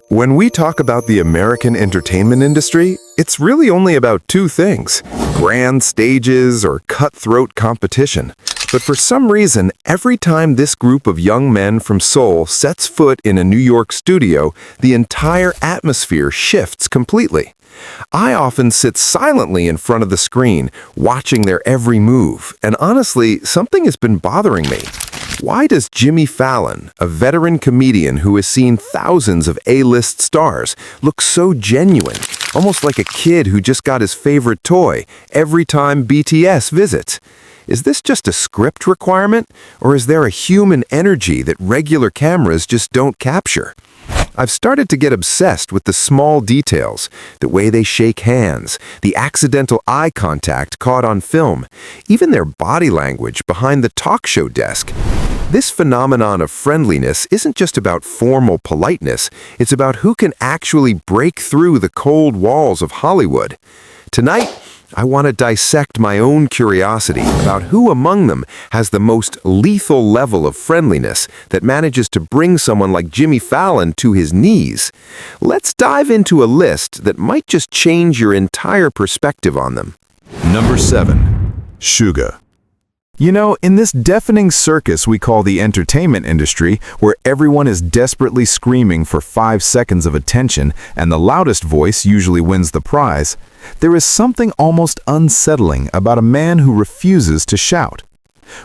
When we talk about the American entertainment industry, it's really only about two things: grand stages or cutthroat competition. But for some reason, every time this group of young men from Seoul sets foot in a New York studio, the entire atmosphere shifts completely. I often sit silently in front of the screen, watching their every move, and honestly, something has been bothering me. Why does Jimmy Fallon, a veteran comedian who has seen thousands of A-list stars, look so genuine, almost like a kid who just got his favorite toy, every time BTS visits? Is this just a script requirement, or is there a human energy that regular cameras just don't capture? I've started to get obsessed with the small details, the way they shake hands, the accidental eye contact caught on film, even their body language behind the talk show desk. This phenomenon of friendliness isn't just about formal politeness, it's about who can actually break through the cold walls of Hollywood. Tonight, I want to dissect my own curiosity about who among them has the most lethal level of friendliness that manages to bring someone like Jimmy Fallon to his knees. Let's dive into a list that might just change your entire perspective on them. Number 7. Suga. You know, in this deafening circus we call the entertainment industry, where everyone is desperately screaming for 5 seconds of attention and the loudest voice usually wins the prize, there is something almost unsettling about a man who refuses to shout.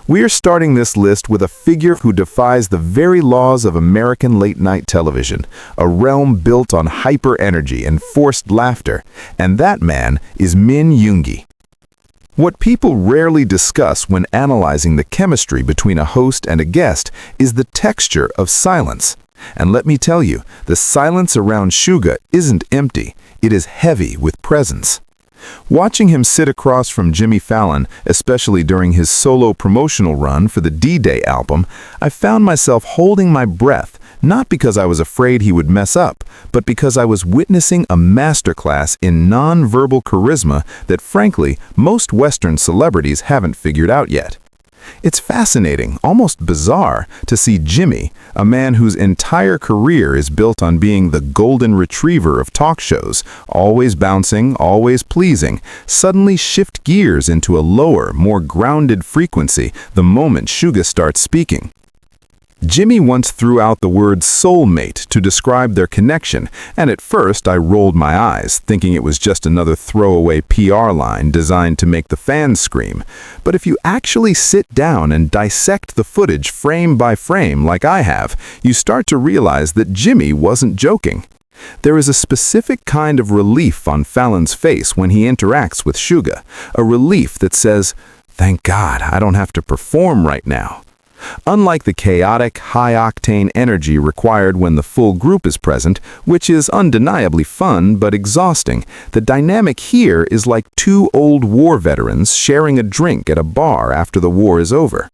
We are starting this list with a figure who defies the very laws of American late-night television, a realm built on hyper-energy and forced laughter, and that man is Min Yoongi. What people rarely discuss when analyzing the chemistry between a host and a guest is the texture of silence. And let me tell you, the silence around Suga isn't empty, it is heavy with presence. Watching him sit across from Jimmy Fallon, especially during his solo promotional run for the D-Day album, I found myself holding my breath, not because I was afraid he would mess up, but because I was witnessing a masterclass in non-verbal charisma that, frankly, most Western celebrities haven't figured out yet. It's fascinating, almost bizarre, to see Jimmy, a man whose entire career is built on being the golden retriever of talk shows, always bouncing, always pleasing, suddenly shift gears into a lower, more grounded frequency the moment Suga starts speaking. Jimmy once threw out the word soulmate to describe their connection, and at first I rolled my eyes, thinking it was just another throwaway PR line designed to make the fans scream. But if you actually sit down and dissect the footage frame by frame like I have, you start to realize that Jimmy wasn't joking. There is a specific kind of relief on Fallon's face when he interacts with Suga, a relief that says, "Thank God, I don't have to perform right now." Unlike the chaotic, high-octane energy required when the full group is present, which is undeniably fun but exhausting, the dynamic here is like two old war veterans sharing a drink at a bar after the war is over.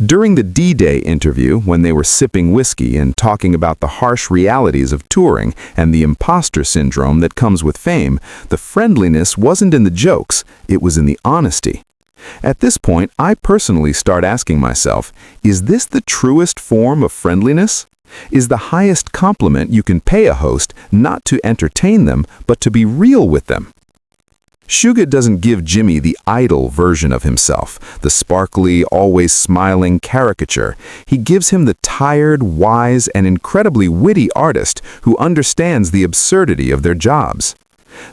During the D-Day interview, when they were sipping whiskey and talking about the harsh realities of touring and the imposter syndrome that comes with fame, the friendliness wasn't in the jokes, it was in the honesty. At this point, I personally start asking myself, is this the truest form of friendliness? Is the highest compliment you can pay a host not to entertain them, but to be real with them? Suga doesn't give Jimmy the idle version of himself, the sparkly, always smiling caricature. He gives him the tired, wise, and incredibly witty artist who understands the absurdity of their jobs.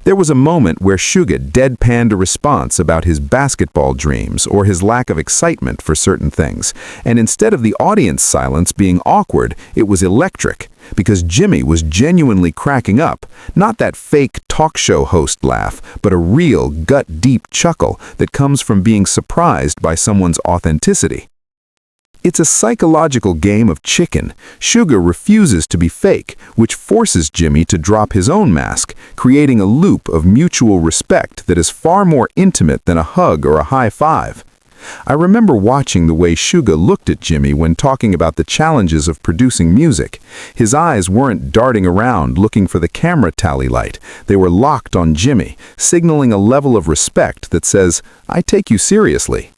There was a moment where Suga deadpanned a response about his basketball dreams or his lack of excitement for certain things, and instead of the audience silence being awkward, it was electric, because Jimmy was genuinely cracking up, not that fake talk show host laugh, but a real gut-deep chuckle that comes from being surprised by someone's authenticity. It's a psychological game of chicken. Suga refuses to be fake, which forces Jimmy to drop his own mask, creating a loop of mutual respect that is far more intimate than a hug or a high five. I remember watching the way Suga looked at Jimmy when talking about the challenges of producing music. His eyes weren't darting around looking for the camera tally light. They were locked on Jimmy, signaling a level of respect that says, "I take you seriously."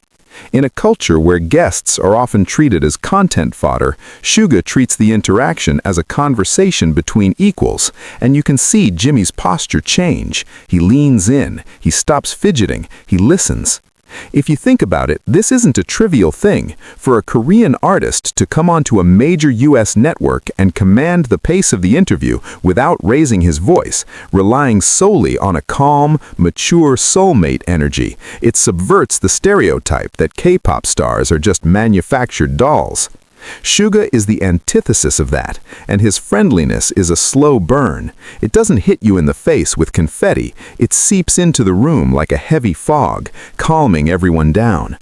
In a culture where guests are often treated as content fodder, Suga treats the interaction as a conversation between equals, and you can see Jimmy's posture change. He leans in, he stops fidgeting, he listens. If you think about it, this isn't a trivial thing. For a Korean artist to come onto a major US network and command the pace of the interview without raising his voice, relying solely on a calm, mature soulmate energy, it subverts the stereotype that K-pop stars are just manufactured dolls. Suga is the antithesis of that, and his friendliness is a slow burn. It doesn't hit you in the face with confetti, it seeps into the room like a heavy fog, calming everyone down.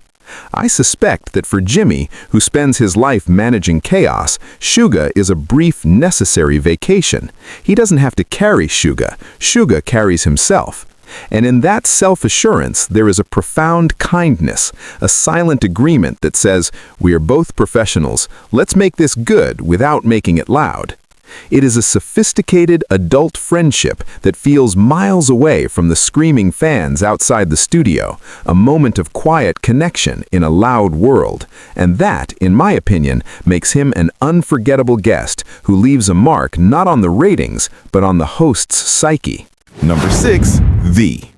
I suspect that for Jimmy, who spends his life managing chaos, Suga is a brief, necessary vacation. He doesn't have to carry Suga, Suga carries himself. And in that self-assurance, there is a profound kindness, a silent agreement that says, we are both professionals, let's make this good without making it loud. It is a sophisticated adult friendship that feels miles away from the screaming fans outside the studio, a moment of quiet connection in a loud world. And that, in my opinion, makes him an unforgettable guest who leaves a mark not on the ratings, but on the host's psyche. Number 6. V.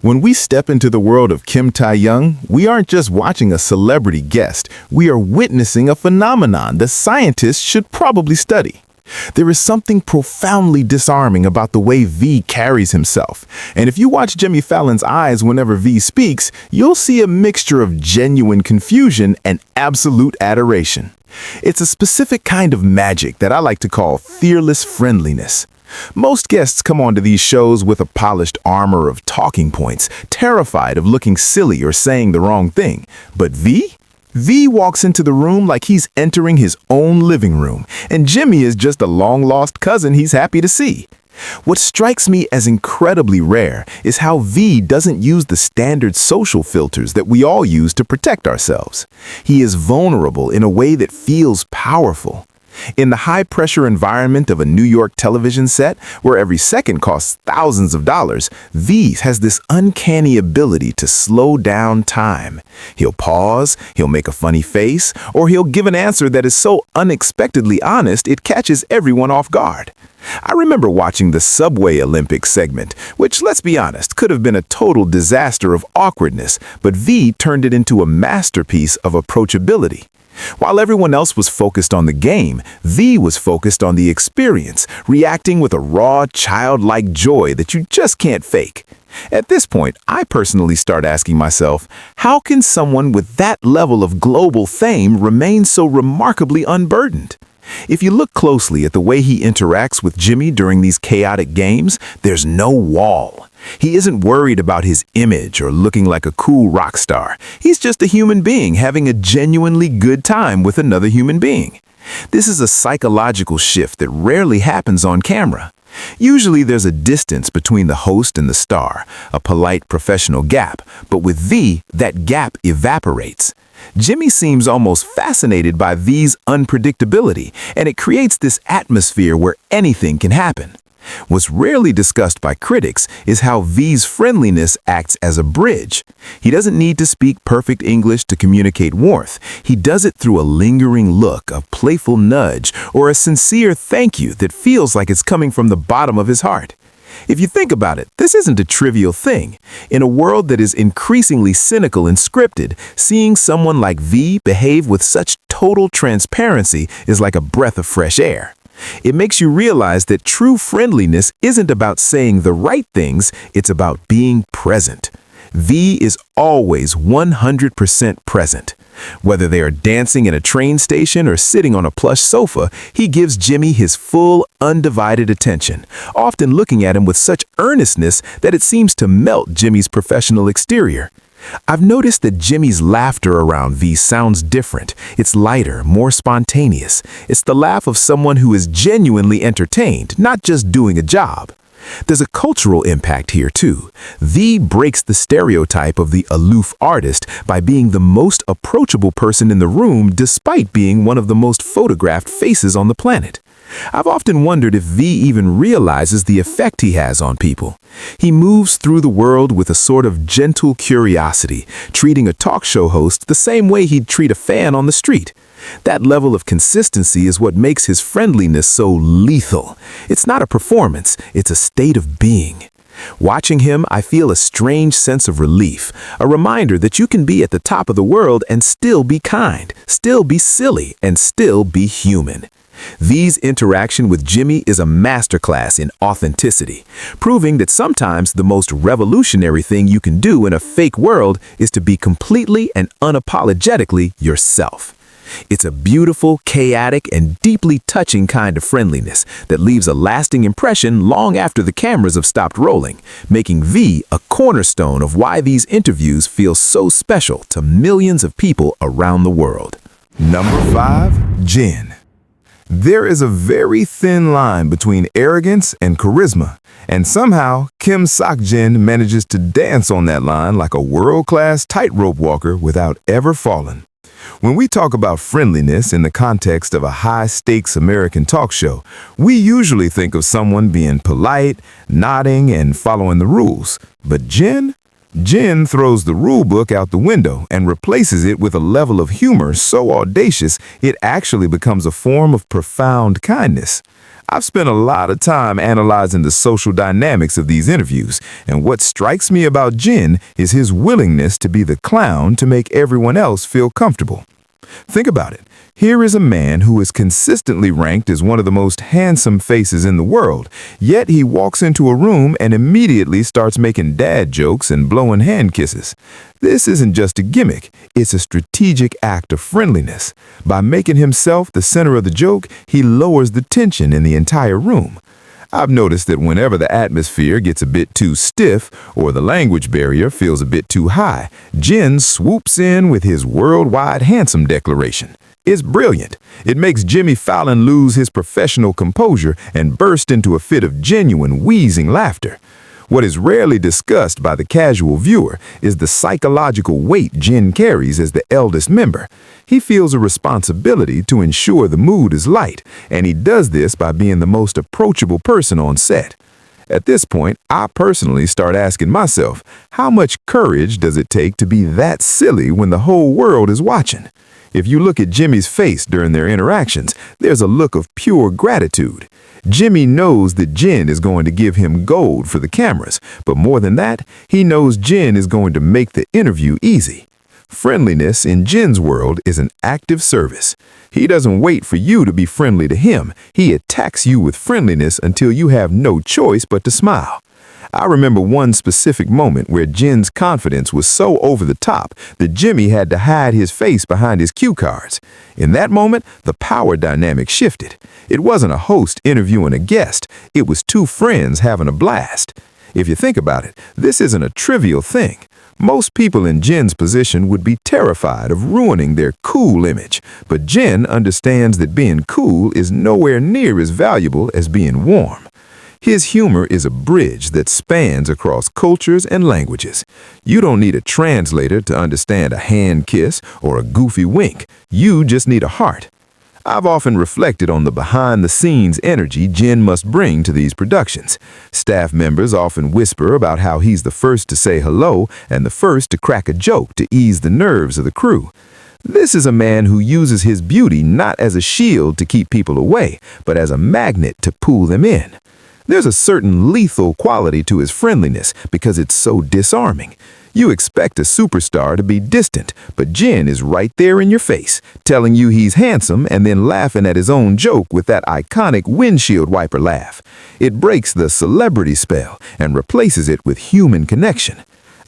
When we step into the world of Kim Tae-young, we aren't just watching a celebrity guest, we are witnessing a phenomenon that scientists should probably study. There is something profoundly disarming about the way V carries himself, and if you watch Jimmy Fallon's eyes whenever V speaks, you'll see a mixture of genuine confusion and absolute adoration. It's a specific kind of magic that I like to call fearless friendliness. Most guests come onto these shows with a polished armor of talking points, terrified of looking silly or saying the wrong thing. But V walks into the room like he's entering his own living room, and Jimmy is just a long-lost cousin he's happy to see. What strikes me as incredibly rare is how V doesn't use the standard social filters that we all use to protect ourselves. He is vulnerable in a way that feels powerful. In the high-pressure environment of a New York television set, where every second costs thousands of dollars, V has this uncanny ability to slow down time. He'll pause, he'll make a funny face, or he'll give an answer that is so unexpectedly honest it catches everyone off guard. I remember watching the Subway Olympics segment, which, let's be honest, could have been a total disaster of awkwardness, but V turned it into a masterpiece of approachability. While everyone else was focused on the game, V was focused on the experience, reacting with a raw, childlike joy that you just can't fake. At this point, I personally start asking myself, how can someone with that level of global fame remain so remarkably unburdened? If you look closely at the way he interacts with Jimmy during these chaotic games, there's no wall. He isn't worried about his image or looking like a cool rock star. He's just a human being having a genuinely good time with another human being. This is a psychological shift that rarely happens on camera. Usually there's a distance between the host and the star, a polite professional gap, but with V, that gap evaporates. Jimmy seems almost fascinated by V's unpredictability, and it creates this atmosphere where anything can happen. What's rarely discussed by critics is how V's friendliness acts as a bridge. He doesn't need to speak perfect English to communicate warmth. He does it through a lingering look, a playful nudge, or a sincere thank you that feels like it's coming from the bottom of his heart. If you think about it, this isn't a trivial thing. In a world that is increasingly cynical and scripted, seeing someone like V behave with such total transparency is like a breath of fresh air. It makes you realize that true friendliness isn't about saying the right things, it's about being present. V is always 100% present. Whether they are dancing in a train station or sitting on a plush sofa, he gives Jimmy his full, undivided attention, often looking at him with such earnestness that it seems to melt Jimmy's professional exterior. I've noticed that Jimmy's laughter around V sounds different. It's lighter, more spontaneous. It's the laugh of someone who is genuinely entertained, not just doing a job. There's a cultural impact here too. V breaks the stereotype of the aloof artist by being the most approachable person in the room despite being one of the most photographed faces on the planet. I've often wondered if V even realizes the effect he has on people. He moves through the world with a sort of gentle curiosity, treating a talk show host the same way he'd treat a fan on the street. That level of consistency is what makes his friendliness so lethal. It's not a performance, it's a state of being. Watching him, I feel a strange sense of relief, a reminder that you can be at the top of the world and still be kind, still be silly, and still be human. V's interaction with Jimmy is a masterclass in authenticity, proving that sometimes the most revolutionary thing you can do in a fake world is to be completely and unapologetically yourself. It's a beautiful, chaotic, and deeply touching kind of friendliness that leaves a lasting impression long after the cameras have stopped rolling, making V a cornerstone of why these interviews feel so special to millions of people around the world. Number 5. Jin. There is a very thin line between arrogance and charisma, and somehow Kim Sok-jin manages to dance on that line like a world-class tightrope walker without ever falling. When we talk about friendliness in the context of a high-stakes American talk show, we usually think of someone being polite, nodding, and following the rules. But Jin throws the rule book out the window and replaces it with a level of humor so audacious it actually becomes a form of profound kindness. I've spent a lot of time analyzing the social dynamics of these interviews, and what strikes me about Jin is his willingness to be the clown to make everyone else feel comfortable. Think about it. Here is a man who is consistently ranked as one of the most handsome faces in the world, yet he walks into a room and immediately starts making dad jokes and blowing hand kisses. This isn't just a gimmick, it's a strategic act of friendliness. By making himself the center of the joke, he lowers the tension in the entire room. I've noticed that whenever the atmosphere gets a bit too stiff or the language barrier feels a bit too high, Jin swoops in with his worldwide handsome declaration. It's brilliant. It makes Jimmy Fallon lose his professional composure and burst into a fit of genuine wheezing laughter. What is rarely discussed by the casual viewer is the psychological weight Jin carries as the eldest member. He feels a responsibility to ensure the mood is light, and he does this by being the most approachable person on set. At this point, I personally start asking myself, how much courage does it take to be that silly when the whole world is watching? If you look at Jimmy's face during their interactions, there's a look of pure gratitude. Jimmy knows that Jin is going to give him gold for the cameras, but more than that, he knows Jin is going to make the interview easy. Friendliness in Jin's world is an active service. He doesn't wait for you to be friendly to him. He attacks you with friendliness until you have no choice but to smile. I remember one specific moment where Jin's confidence was so over the top that Jimmy had to hide his face behind his cue cards. In that moment, the power dynamic shifted. It wasn't a host interviewing a guest, it was two friends having a blast. If you think about it, this isn't a trivial thing. Most people in Jin's position would be terrified of ruining their cool image, but Jin understands that being cool is nowhere near as valuable as being warm. His humor is a bridge that spans across cultures and languages. You don't need a translator to understand a hand kiss or a goofy wink. You just need a heart. I've often reflected on the behind-the-scenes energy Jin must bring to these productions. Staff members often whisper about how he's the first to say hello and the first to crack a joke to ease the nerves of the crew. This is a man who uses his beauty not as a shield to keep people away, but as a magnet to pull them in. There's a certain lethal quality to his friendliness because it's so disarming. You expect a superstar to be distant, but Jin is right there in your face, telling you he's handsome and then laughing at his own joke with that iconic windshield wiper laugh. It breaks the celebrity spell and replaces it with human connection.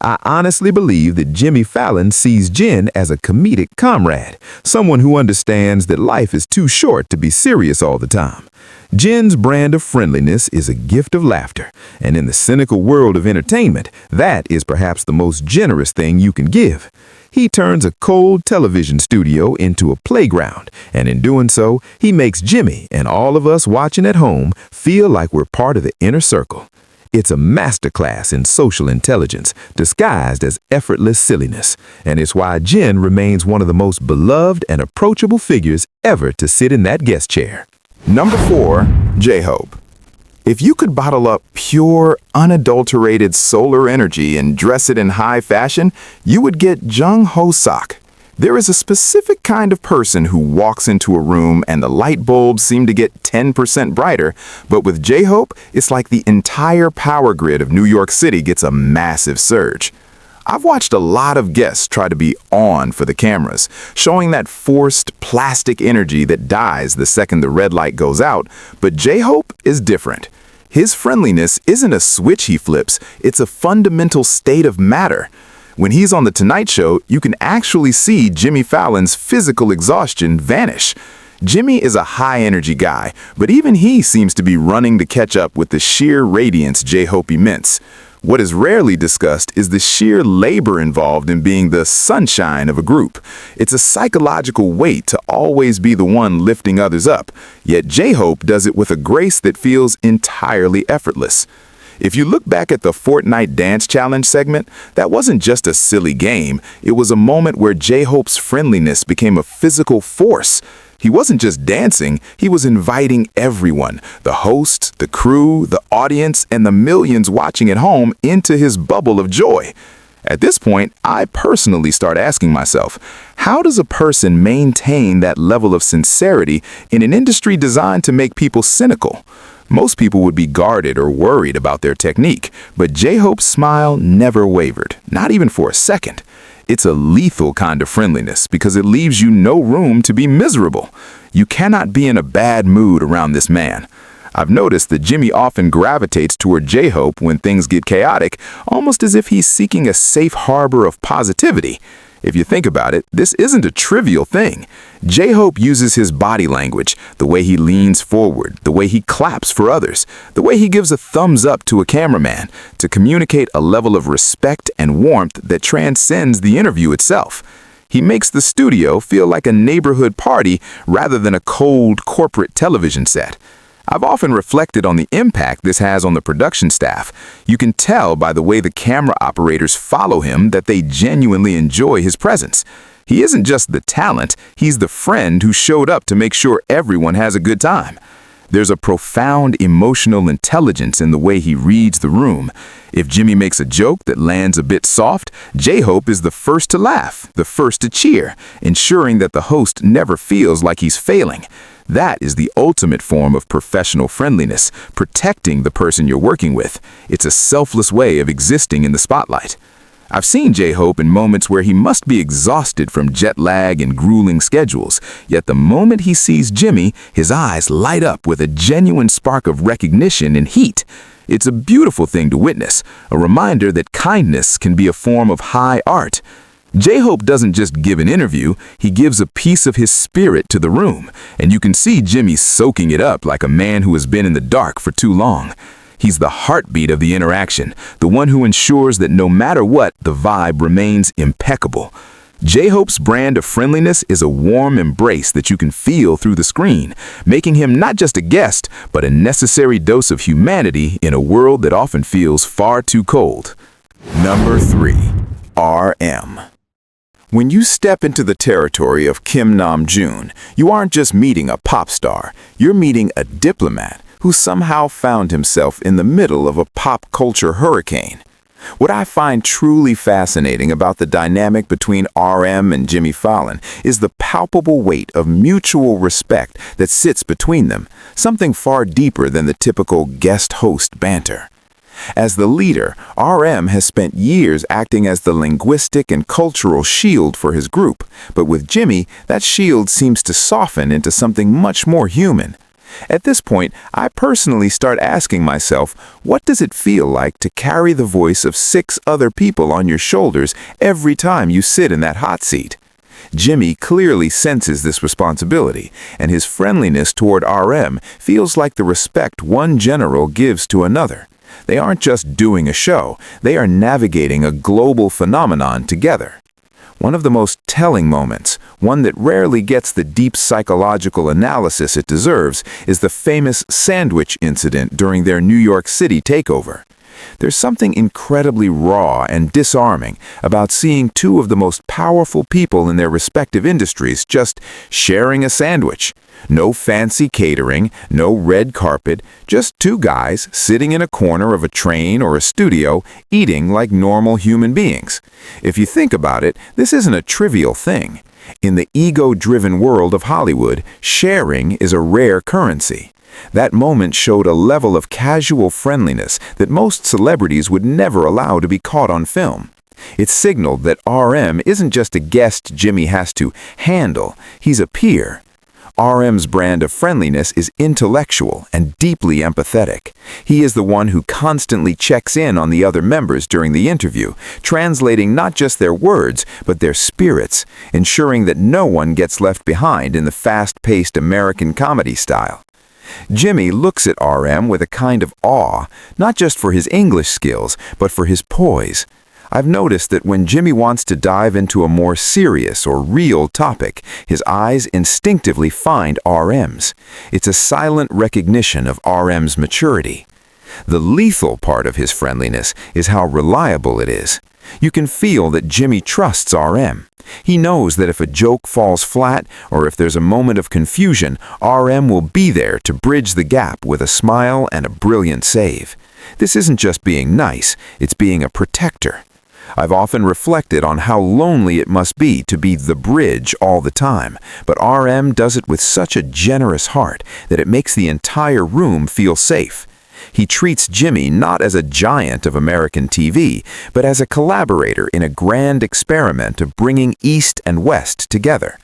I honestly believe that Jimmy Fallon sees Jin as a comedic comrade, someone who understands that life is too short to be serious all the time. Jin's brand of friendliness is a gift of laughter, and in the cynical world of entertainment, that is perhaps the most generous thing you can give. He turns a cold television studio into a playground, and in doing so, he makes Jimmy and all of us watching at home feel like we're part of the inner circle. It's a masterclass in social intelligence, disguised as effortless silliness, and it's why Jin remains one of the most beloved and approachable figures ever to sit in that guest chair. Number 4, JHope. If you could bottle up pure, unadulterated solar energy and dress it in high fashion, you would get Jungkook. There is a specific kind of person who walks into a room and the light bulbs seem to get 10% brighter, but with JHope, it's like the entire power grid of New York City gets a massive surge. I've watched a lot of guests try to be on for the cameras, showing that forced plastic energy that dies the second the red light goes out, but JHope is different. His friendliness isn't a switch he flips, it's a fundamental state of matter. When he's on The Tonight Show, you can actually see Jimmy Fallon's physical exhaustion vanish. Jimmy is a high-energy guy, but even he seems to be running to catch up with the sheer radiance JHope emits. What is rarely discussed is the sheer labor involved in being the sunshine of a group. It's a psychological weight to always be the one lifting others up, yet JHope does it with a grace that feels entirely effortless. If you look back at the Fortnite Dance Challenge segment, that wasn't just a silly game, it was a moment where JHope's friendliness became a physical force. He wasn't just dancing, he was inviting everyone, the host, the crew, the audience, and the millions watching at home into his bubble of joy. At this point, I personally start asking myself, how does a person maintain that level of sincerity in an industry designed to make people cynical? Most people would be guarded or worried about their technique, but JHope's smile never wavered, not even for a second. It's a lethal kind of friendliness because it leaves you no room to be miserable. You cannot be in a bad mood around this man. I've noticed that Jimmy often gravitates toward JHope when things get chaotic, almost as if he's seeking a safe harbor of positivity. If you think about it, this isn't a trivial thing. JHope uses his body language, the way he leans forward, the way he claps for others, the way he gives a thumbs up to a cameraman, to communicate a level of respect and warmth that transcends the interview itself. He makes the studio feel like a neighborhood party rather than a cold corporate television set. I've often reflected on the impact this has on the production staff. You can tell by the way the camera operators follow him that they genuinely enjoy his presence. He isn't just the talent, he's the friend who showed up to make sure everyone has a good time. There's a profound emotional intelligence in the way he reads the room. If Jimmy makes a joke that lands a bit soft, JHope is the first to laugh, the first to cheer, ensuring that the host never feels like he's failing. That is the ultimate form of professional friendliness, protecting the person you're working with. It's a selfless way of existing in the spotlight. I've seen JHope in moments where he must be exhausted from jet lag and grueling schedules, yet the moment he sees Jimmy, his eyes light up with a genuine spark of recognition and heat. It's a beautiful thing to witness, a reminder that kindness can be a form of high art. JHope doesn't just give an interview, he gives a piece of his spirit to the room, and you can see Jimmy soaking it up like a man who has been in the dark for too long. He's the heartbeat of the interaction, the one who ensures that no matter what, the vibe remains impeccable. JHope's brand of friendliness is a warm embrace that you can feel through the screen, making him not just a guest, but a necessary dose of humanity in a world that often feels far too cold. Number 3. RM. When you step into the territory of Kim Namjoon, you aren't just meeting a pop star, you're meeting a diplomat who somehow found himself in the middle of a pop culture hurricane. What I find truly fascinating about the dynamic between RM and Jimmy Fallon is the palpable weight of mutual respect that sits between them, something far deeper than the typical guest-host banter. As the leader, RM has spent years acting as the linguistic and cultural shield for his group, but with Jimmy, that shield seems to soften into something much more human. At this point, I personally start asking myself, what does it feel like to carry the voice of 6 other people on your shoulders every time you sit in that hot seat? Jimmy clearly senses this responsibility, and his friendliness toward RM feels like the respect one general gives to another. They aren't just doing a show, they are navigating a global phenomenon together. One of the most telling moments, one that rarely gets the deep psychological analysis it deserves, is the famous sandwich incident during their New York City takeover. There's something incredibly raw and disarming about seeing two of the most powerful people in their respective industries just sharing a sandwich. No fancy catering, no red carpet, just two guys sitting in a corner of a train or a studio eating like normal human beings. If you think about it, this isn't a trivial thing. In the ego-driven world of Hollywood, sharing is a rare currency. That moment showed a level of casual friendliness that most celebrities would never allow to be caught on film. It signaled that RM isn't just a guest Jimmy has to handle, he's a peer. RM's brand of friendliness is intellectual and deeply empathetic. He is the one who constantly checks in on the other members during the interview, translating not just their words, but their spirits, ensuring that no one gets left behind in the fast-paced American comedy style. Jimmy looks at RM with a kind of awe, not just for his English skills, but for his poise. I've noticed that when Jimmy wants to dive into a more serious or real topic, his eyes instinctively find RM's. It's a silent recognition of RM's maturity. The lethal part of his friendliness is how reliable it is. You can feel that Jimmy trusts RM. He knows that if a joke falls flat or if there's a moment of confusion, RM will be there to bridge the gap with a smile and a brilliant save. This isn't just being nice, it's being a protector. I've often reflected on how lonely it must be to be the bridge all the time, but RM does it with such a generous heart that it makes the entire room feel safe. He treats Jimmy not as a giant of American TV, but as a collaborator in a grand experiment of bringing East and West together.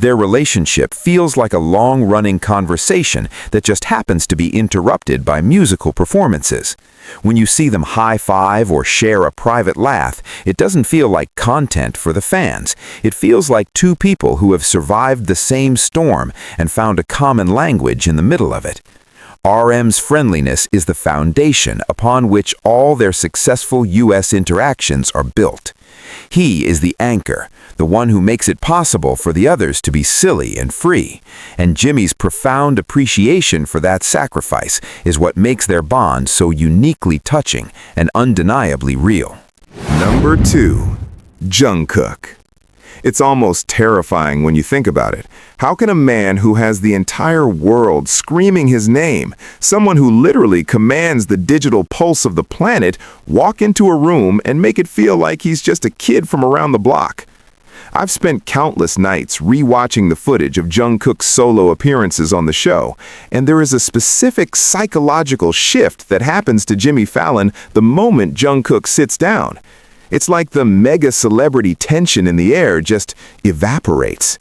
Their relationship feels like a long-running conversation that just happens to be interrupted by musical performances. When you see them high-five or share a private laugh, it doesn't feel like content for the fans. It feels like two people who have survived the same storm and found a common language in the middle of it. RM's friendliness is the foundation upon which all their successful U.S. interactions are built. He is the anchor, the one who makes it possible for the others to be silly and free. And Jimmy's profound appreciation for that sacrifice is what makes their bond so uniquely touching and undeniably real. Number 2. Jungkook. It's almost terrifying when you think about it. How can a man who has the entire world screaming his name, someone who literally commands the digital pulse of the planet, walk into a room and make it feel like he's just a kid from around the block? I've spent countless nights re-watching the footage of Jungkook's solo appearances on the show, and there is a specific psychological shift that happens to Jimmy Fallon the moment Jungkook sits down. It's like the mega celebrity tension in the air just evaporates.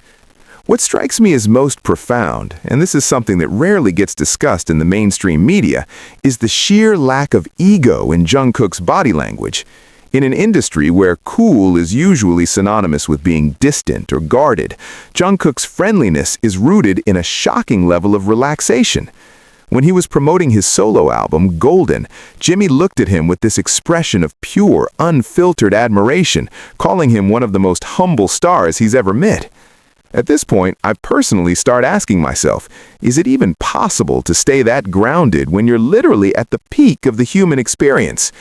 What strikes me as most profound, and this is something that rarely gets discussed in the mainstream media, is the sheer lack of ego in Jungkook's body language. In an industry where cool is usually synonymous with being distant or guarded, Jungkook's friendliness is rooted in a shocking level of relaxation. When he was promoting his solo album, Golden, Jimmy looked at him with this expression of pure, unfiltered admiration, calling him one of the most humble stars he's ever met. At this point, I personally start asking myself, is it even possible to stay that grounded when you're literally at the peak of the human experience?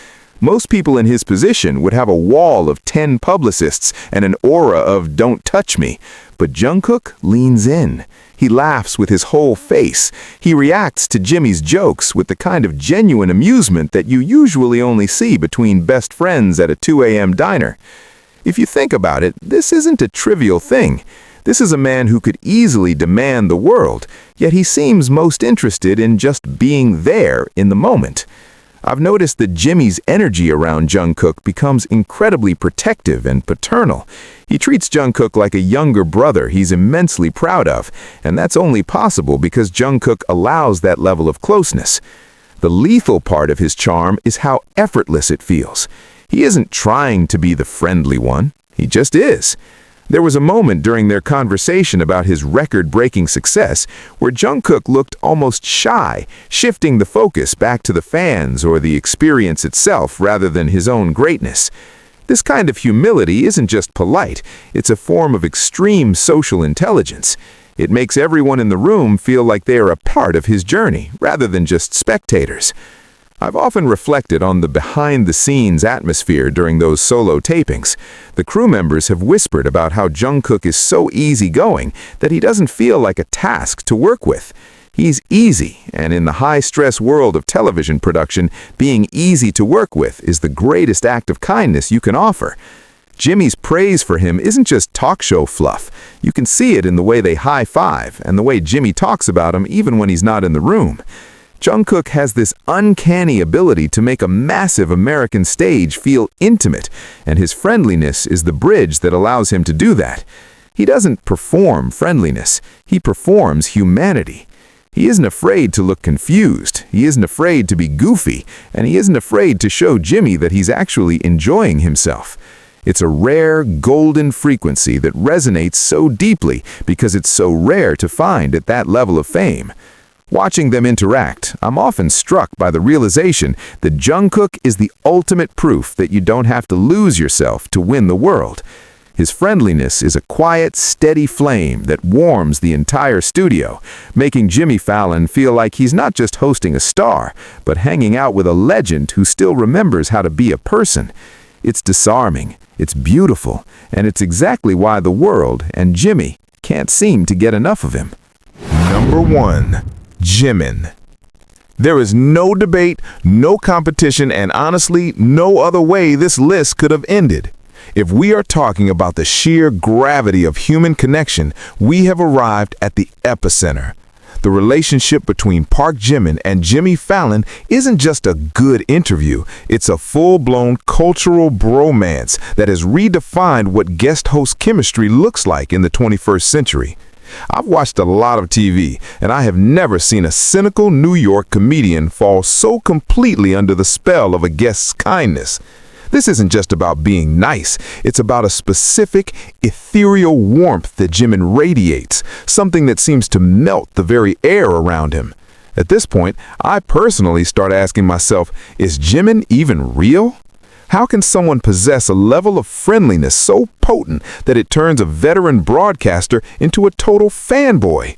Most people in his position would have a wall of 10 publicists and an aura of "don't touch me." But Jungkook leans in. He laughs with his whole face. He reacts to Jimmy's jokes with the kind of genuine amusement that you usually only see between best friends at a 2 a.m. diner. If you think about it, this isn't a trivial thing. This is a man who could easily demand the world, yet he seems most interested in just being there in the moment. I've noticed that Jimmy's energy around Jungkook becomes incredibly protective and paternal. He treats Jungkook like a younger brother he's immensely proud of, and that's only possible because Jungkook allows that level of closeness. The lethal part of his charm is how effortless it feels. He isn't trying to be the friendly one. He just is. There was a moment during their conversation about his record-breaking success where Jungkook looked almost shy, shifting the focus back to the fans or the experience itself rather than his own greatness. This kind of humility isn't just polite, it's a form of extreme social intelligence. It makes everyone in the room feel like they are a part of his journey, rather than just spectators. I've often reflected on the behind-the-scenes atmosphere during those solo tapings. The crew members have whispered about how Jungkook is so easygoing that he doesn't feel like a task to work with. He's easy, and in the high-stress world of television production, being easy to work with is the greatest act of kindness you can offer. Jimmy's praise for him isn't just talk show fluff. You can see it in the way they high-five and the way Jimmy talks about him even when he's not in the room. Jungkook has this uncanny ability to make a massive American stage feel intimate, and his friendliness is the bridge that allows him to do that. He doesn't perform friendliness, he performs humanity. He isn't afraid to look confused, he isn't afraid to be goofy, and he isn't afraid to show Jimmy that he's actually enjoying himself. It's a rare, golden frequency that resonates so deeply because it's so rare to find at that level of fame. Watching them interact, I'm often struck by the realization that Jungkook is the ultimate proof that you don't have to lose yourself to win the world. His friendliness is a quiet, steady flame that warms the entire studio, making Jimmy Fallon feel like he's not just hosting a star, but hanging out with a legend who still remembers how to be a person. It's disarming, it's beautiful, and it's exactly why the world and Jimmy can't seem to get enough of him. Number 1. Jimin. There is no debate, no competition, and honestly, no other way this list could have ended. If we are talking about the sheer gravity of human connection, we have arrived at the epicenter. The relationship between Park Jimin and Jimmy Fallon isn't just a good interview, it's a full-blown cultural bromance that has redefined what guest host chemistry looks like in the 21st century. I've watched a lot of TV, and I have never seen a cynical New York comedian fall so completely under the spell of a guest's kindness. This isn't just about being nice, it's about a specific, ethereal warmth that Jimin radiates, something that seems to melt the very air around him. At this point, I personally start asking myself, is Jimin even real? How can someone possess a level of friendliness so potent that it turns a veteran broadcaster into a total fanboy?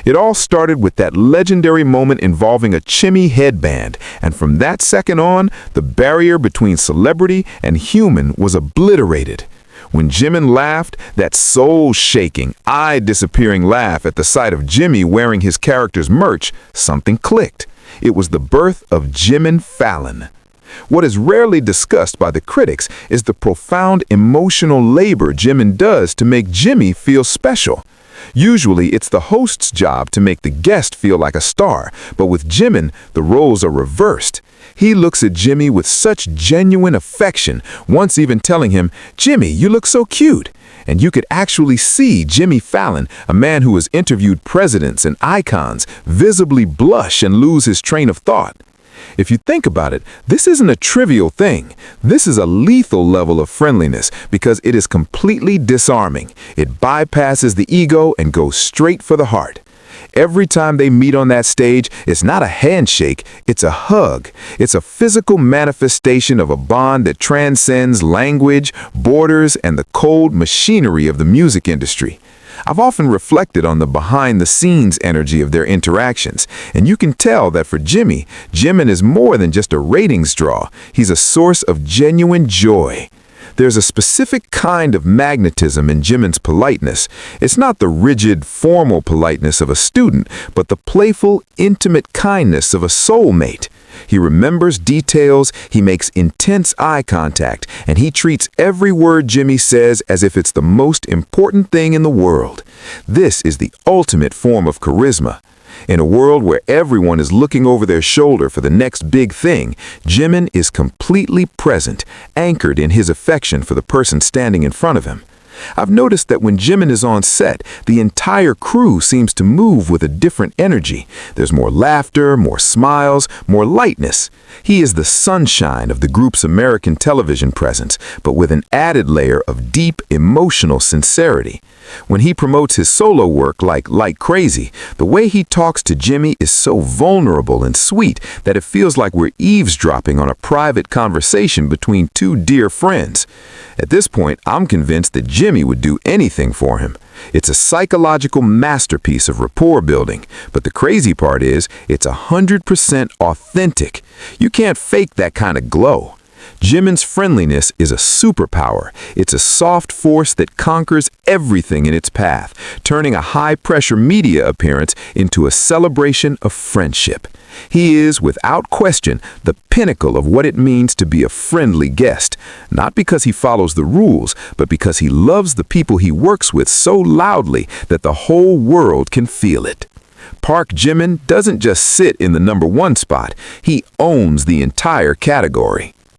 It all started with that legendary moment involving a Chimmy headband, and from that second on, the barrier between celebrity and human was obliterated. When Jimin laughed, that soul-shaking, eye-disappearing laugh at the sight of Jimmy wearing his character's merch, something clicked. It was the birth of Jimin Fallon. What is rarely discussed by the critics is the profound emotional labor Jimin does to make Jimmy feel special. Usually, it's the host's job to make the guest feel like a star, but with Jimin, the roles are reversed. He looks at Jimmy with such genuine affection, once even telling him, "Jimmy, you look so cute." And you could actually see Jimmy Fallon, a man who has interviewed presidents and icons, visibly blush and lose his train of thought. If you think about it, this isn't a trivial thing. This is a lethal level of friendliness because it is completely disarming. It bypasses the ego and goes straight for the heart. Every time they meet on that stage, it's not a handshake, it's a hug. It's a physical manifestation of a bond that transcends language, borders, and the cold machinery of the music industry. I've often reflected on the behind-the-scenes energy of their interactions, and you can tell that for Jimmy, Jimin is more than just a ratings draw. He's a source of genuine joy. There's a specific kind of magnetism in Jimin's politeness. It's not the rigid, formal politeness of a student, but the playful, intimate kindness of a soulmate. He remembers details, he makes intense eye contact, and he treats every word Jimmy says as if it's the most important thing in the world. This is the ultimate form of charisma. In a world where everyone is looking over their shoulder for the next big thing, Jimin is completely present, anchored in his affection for the person standing in front of him. I've noticed that when Jimin is on set, the entire crew seems to move with a different energy. There's more laughter, more smiles, more lightness. He is the sunshine of the group's American television presence, but with an added layer of deep emotional sincerity. When he promotes his solo work like crazy, the way he talks to Jimmy is so vulnerable and sweet that it feels like we're eavesdropping on a private conversation between two dear friends. At this point, I'm convinced that Jimmy would do anything for him. It's a psychological masterpiece of rapport building, but the crazy part is it's 100% authentic. You can't fake that kind of glow. Jimin's friendliness is a superpower. It's a soft force that conquers everything in its path, turning a high-pressure media appearance into a celebration of friendship. He is, without question, the pinnacle of what it means to be a friendly guest, not because he follows the rules, but because he loves the people he works with so loudly that the whole world can feel it. Park Jimin doesn't just sit in the #1 spot, he owns the entire category.